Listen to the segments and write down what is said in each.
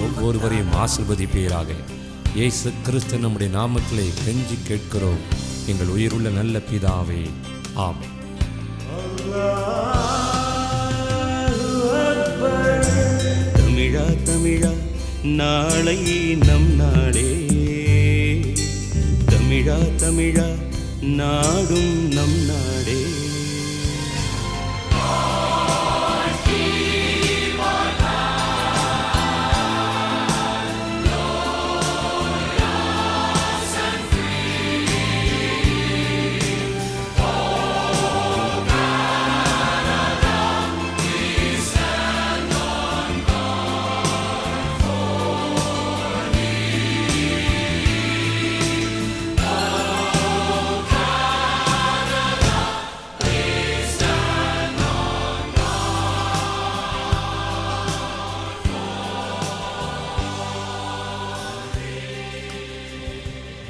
ஒவ்வொருவரையும் ஆசீர்வதிப்பீராக. இயேசு கிறிஸ்து நம்முடைய நாமத்திலே கெஞ்சி கேட்கிறோம் எங்கள் உயிருள்ள நல்ல பிதாவே, ஆமென். தமிழா தமிழா நாளை நம் நாடே, தமிழா தமிழா நாடும் நம் நாடே.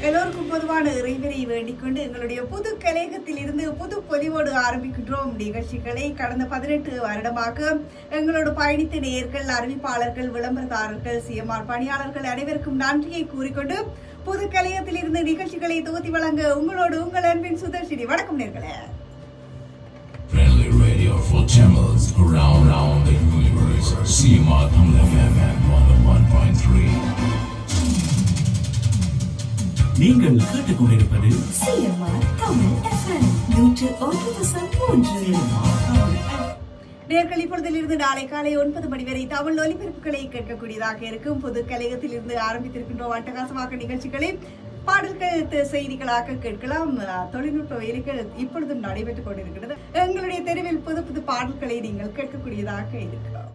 எல்லோருக்கும் பொதுவான இறைவனை வேண்டிக் கொண்டு எங்களுடைய புது கலையகத்தில் இருந்து புது பொலிவோடு ஆரம்பிக்கின்றோம் நிகழ்ச்சிகளை. கடந்த 18 வருடமாக எங்களோடு பயணித்த நேயர்கள், அறிவிப்பாளர்கள், விளம்பரதாரர்கள், சிஎம்ஆர் பணியாளர்கள் அனைவருக்கும் நன்றியை கூறிக்கொண்டு புது கலையகத்தில் இருந்து நிகழ்ச்சிகளை தொகுத்தி வழங்க உங்களோடு உங்கள் அன்பின் சுதர்ஷினி. வணக்கம் நேர்களே. Friendly radio for channels around the universe. CMR Tamil FM 101.3. நீங்கள் கேட்டுக்கொண்டிருப்பது CMR Tamil FM 101.3. நேர்கள் இப்பொழுதிலிருந்து நாளை காலை 9 மணி வரை தமிழ் ஒலிபரப்புகளை கேட்கக்கூடியதாக இருக்கும். பொது கலையகத்தில் இருந்து ஆரம்பித்திருக்கின்றோம் அட்டகாசமாக நிகழ்ச்சிகளை பாடல்கள் செய்திகளாக கேட்கலாம். தொழில்நுட்ப வேலைகள் இப்பொழுதும் நடைபெற்றுக் கொண்டிருக்கிறது. எங்களுடைய தெருவில் புது புது பாடல்களை நீங்கள் கேட்கக்கூடியதாக இருக்கிறோம்.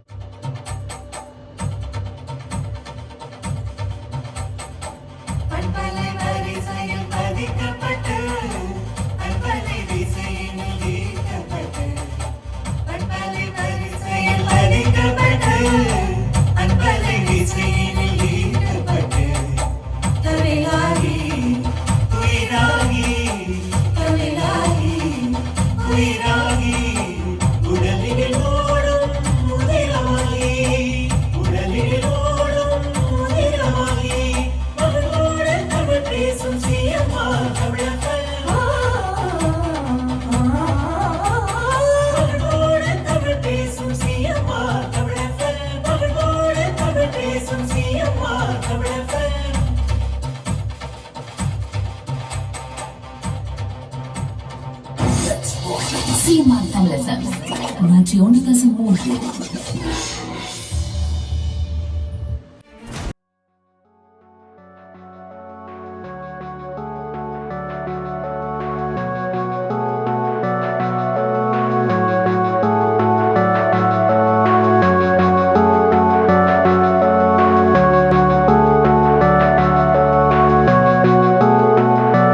CMR Tamil FM 101.3.